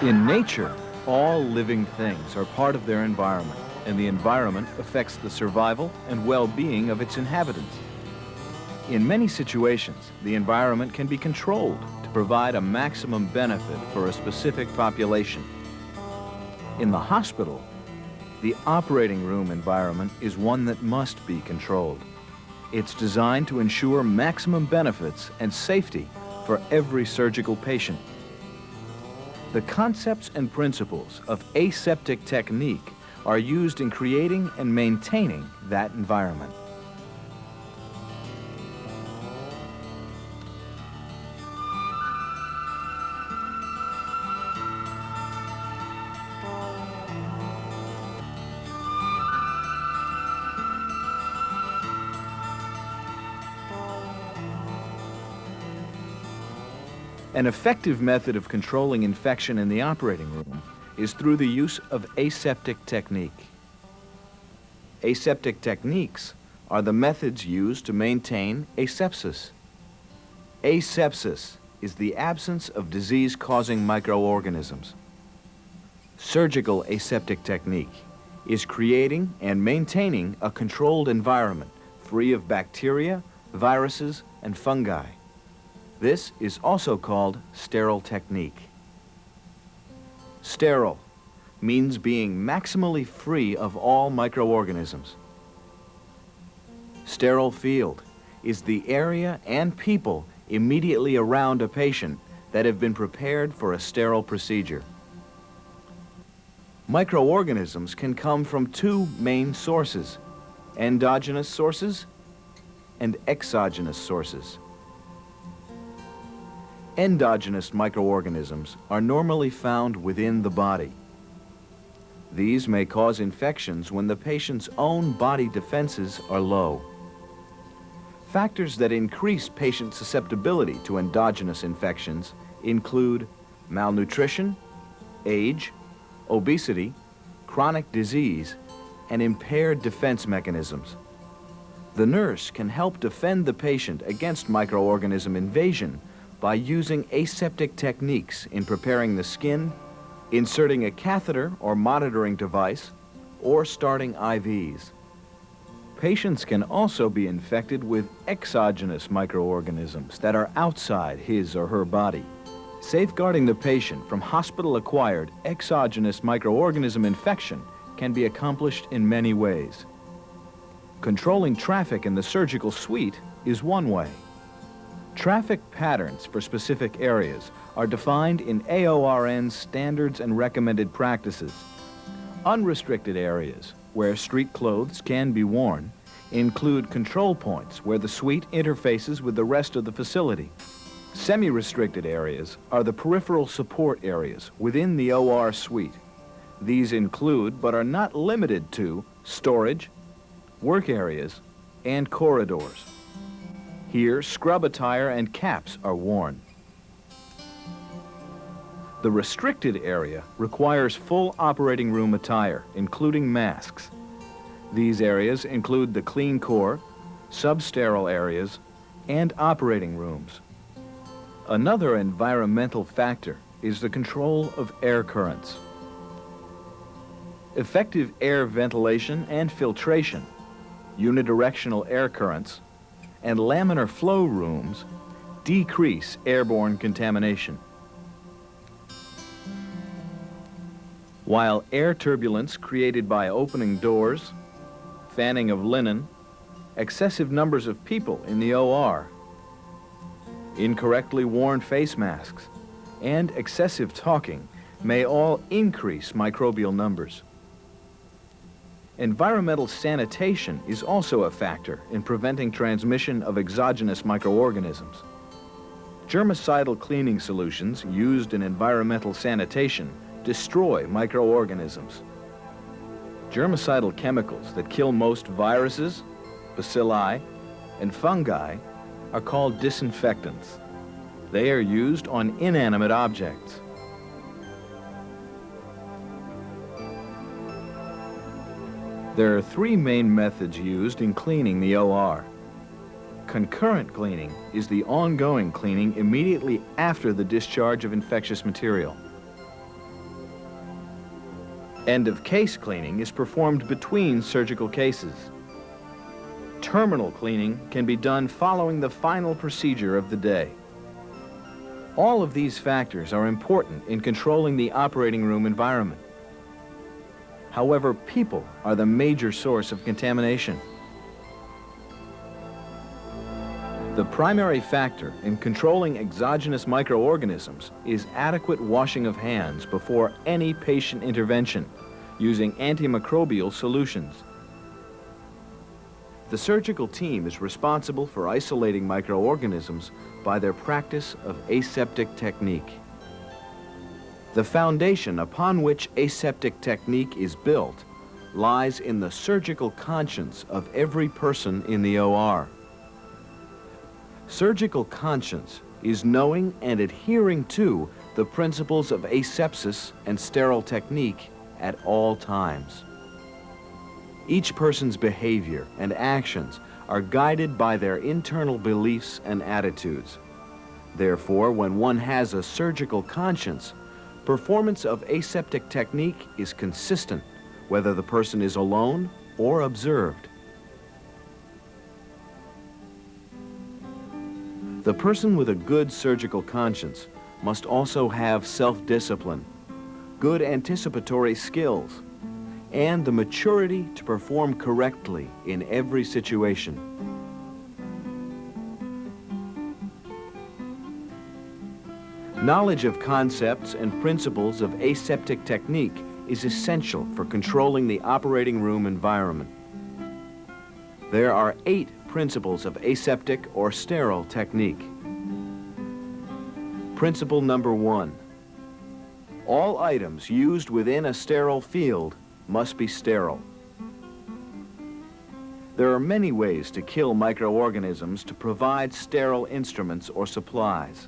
In nature, all living things are part of their environment, and the environment affects the survival and well-being of its inhabitants. In many situations, the environment can be controlled to provide a maximum benefit for a specific population. In the hospital, the operating room environment is one that must be controlled. It's designed to ensure maximum benefits and safety for every surgical patient. The concepts and principles of aseptic technique are used in creating and maintaining that environment. An effective method of controlling infection in the operating room is through the use of aseptic technique. Aseptic techniques are the methods used to maintain asepsis. Asepsis is the absence of disease-causing microorganisms. Surgical aseptic technique is creating and maintaining a controlled environment free of bacteria, viruses, and fungi. This is also called sterile technique. Sterile means being maximally free of all microorganisms. Sterile field is the area and people immediately around a patient that have been prepared for a sterile procedure. Microorganisms can come from two main sources: endogenous sources and exogenous sources. Endogenous microorganisms are normally found within the body. These may cause infections when the patient's own body defenses are low. Factors that increase patient susceptibility to endogenous infections include malnutrition, age, obesity, chronic disease, and impaired defense mechanisms. The nurse can help defend the patient against microorganism invasion by using aseptic techniques in preparing the skin, inserting a catheter or monitoring device, or starting IVs. Patients can also be infected with exogenous microorganisms that are outside his or her body. Safeguarding the patient from hospital-acquired exogenous microorganism infection can be accomplished in many ways. Controlling traffic in the surgical suite is one way. Traffic patterns for specific areas are defined in AORN's standards and recommended practices. Unrestricted areas, where street clothes can be worn, include control points where the suite interfaces with the rest of the facility. Semi-restricted areas are the peripheral support areas within the OR suite. These include, but are not limited to, storage, work areas, and corridors. Here, scrub attire and caps are worn. The restricted area requires full operating room attire, including masks. These areas include the clean core, sub-sterile areas, and operating rooms. Another environmental factor is the control of air currents. Effective air ventilation and filtration, unidirectional air currents, and laminar flow rooms decrease airborne contamination. While air turbulence created by opening doors, fanning of linen, excessive numbers of people in the OR, incorrectly worn face masks, and excessive talking may all increase microbial numbers. Environmental sanitation is also a factor in preventing transmission of exogenous microorganisms. Germicidal cleaning solutions used in environmental sanitation destroy microorganisms. Germicidal chemicals that kill most viruses, bacilli, and fungi are called disinfectants. They are used on inanimate objects. There are three main methods used in cleaning the OR. Concurrent cleaning is the ongoing cleaning immediately after the discharge of infectious material. End-of-case cleaning is performed between surgical cases. Terminal cleaning can be done following the final procedure of the day. All of these factors are important in controlling the operating room environment. However, people are the major source of contamination. The primary factor in controlling exogenous microorganisms is adequate washing of hands before any patient intervention using antimicrobial solutions. The surgical team is responsible for isolating microorganisms by their practice of aseptic technique. The foundation upon which aseptic technique is built lies in the surgical conscience of every person in the OR. Surgical conscience is knowing and adhering to the principles of asepsis and sterile technique at all times. Each person's behavior and actions are guided by their internal beliefs and attitudes. Therefore, when one has a surgical conscience, performance of aseptic technique is consistent, whether the person is alone or observed. The person with a good surgical conscience must also have self-discipline, good anticipatory skills, and the maturity to perform correctly in every situation. Knowledge of concepts and principles of aseptic technique is essential for controlling the operating room environment. There are 8 principles of aseptic or sterile technique. Principle number 1. All items used within a sterile field must be sterile. There are many ways to kill microorganisms to provide sterile instruments or supplies.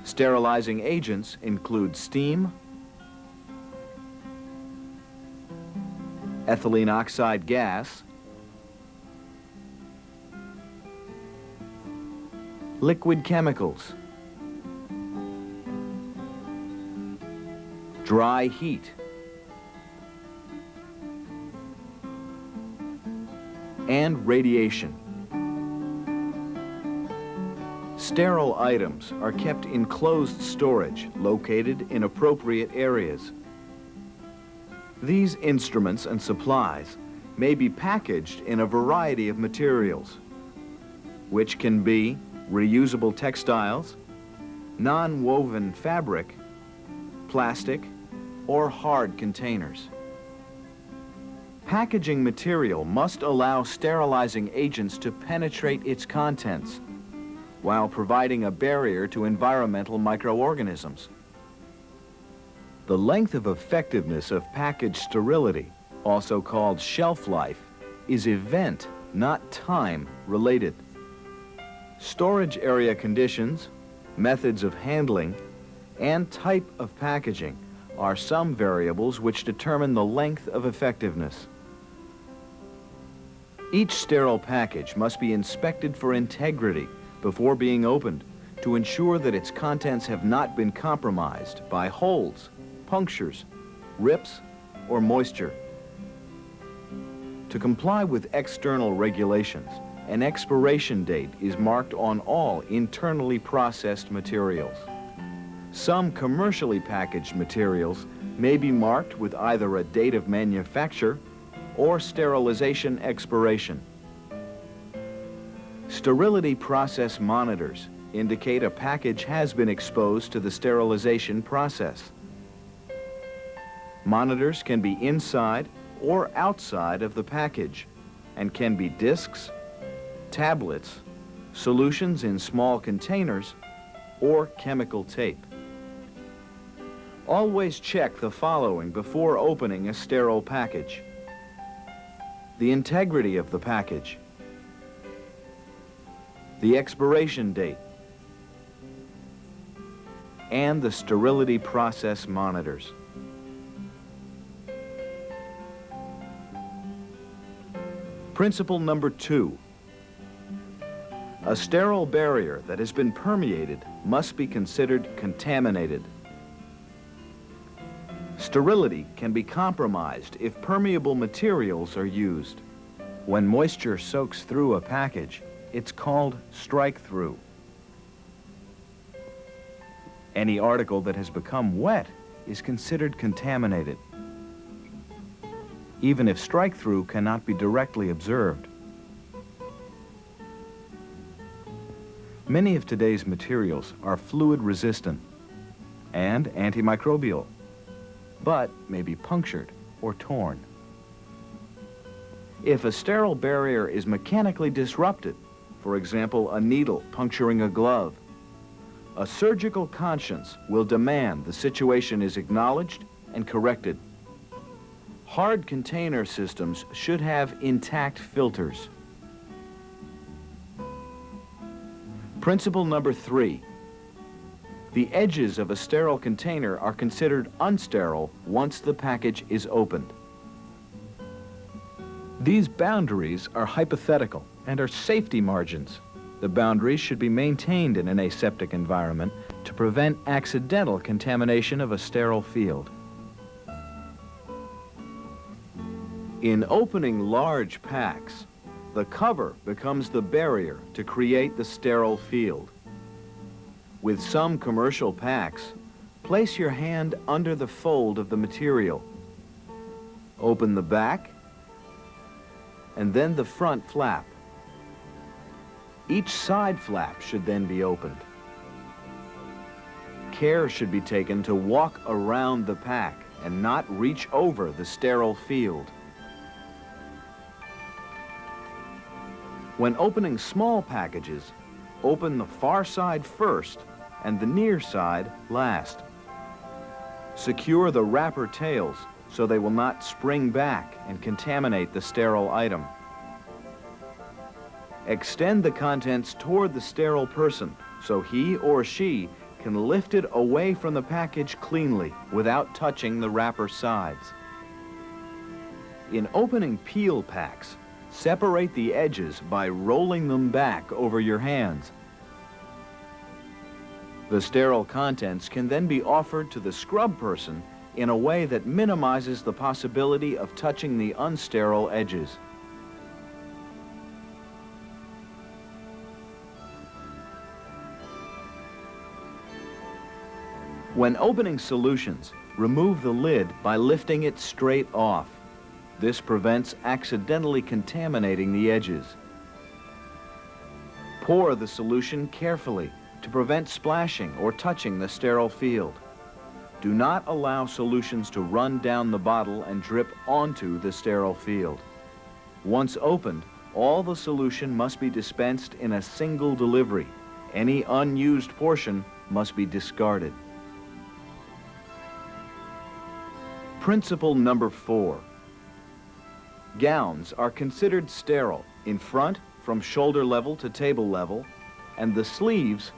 Sterilizing agents include steam, ethylene oxide gas, liquid chemicals, dry heat, and radiation. Sterile items are kept in closed storage located in appropriate areas. These instruments and supplies may be packaged in a variety of materials, which can be reusable textiles, non-woven fabric, plastic, or hard containers. Packaging material must allow sterilizing agents to penetrate its contents while providing a barrier to environmental microorganisms. The length of effectiveness of package sterility, also called shelf life, is event, not time, related. Storage area conditions, methods of handling, and type of packaging are some variables which determine the length of effectiveness. Each sterile package must be inspected for integrity before being opened to ensure that its contents have not been compromised by holes, punctures, rips, or moisture. To comply with external regulations, an expiration date is marked on all internally processed materials. Some commercially packaged materials may be marked with either a date of manufacture or sterilization expiration. Sterility process monitors indicate a package has been exposed to the sterilization process. Monitors can be inside or outside of the package and can be discs, tablets, solutions in small containers, or chemical tape. Always check the following before opening a sterile package: the integrity of the package, the expiration date, and the sterility process monitors. Principle number 2. A sterile barrier that has been permeated must be considered contaminated. Sterility can be compromised if permeable materials are used. When moisture soaks through a package, it's called strike-through. Any article that has become wet is considered contaminated, even if strike-through cannot be directly observed. Many of today's materials are fluid-resistant and antimicrobial, but may be punctured or torn. If a sterile barrier is mechanically disrupted, for example, a needle puncturing a glove, a surgical conscience will demand the situation is acknowledged and corrected. Hard container systems should have intact filters. Principle number 3. The edges of a sterile container are considered unsterile once the package is opened. These boundaries are hypothetical and are safety margins. The boundaries should be maintained in an aseptic environment to prevent accidental contamination of a sterile field. In opening large packs, the cover becomes the barrier to create the sterile field. With some commercial packs, place your hand under the fold of the material. Open the back and then the front flap. Each side flap should then be opened. Care should be taken to walk around the pack and not reach over the sterile field. When opening small packages, open the far side first and the near side last. Secure the wrapper tails so they will not spring back and contaminate the sterile item. Extend the contents toward the sterile person so he or she can lift it away from the package cleanly without touching the wrapper sides. In opening peel packs, separate the edges by rolling them back over your hands. The sterile contents can then be offered to the scrub person in a way that minimizes the possibility of touching the unsterile edges. When opening solutions, remove the lid by lifting it straight off. This prevents accidentally contaminating the edges. Pour the solution carefully to prevent splashing or touching the sterile field. Do not allow solutions to run down the bottle and drip onto the sterile field. Once opened, all the solution must be dispensed in a single delivery. Any unused portion must be discarded. Principle number 4. Gowns are considered sterile in front from shoulder level to table level, and the sleeves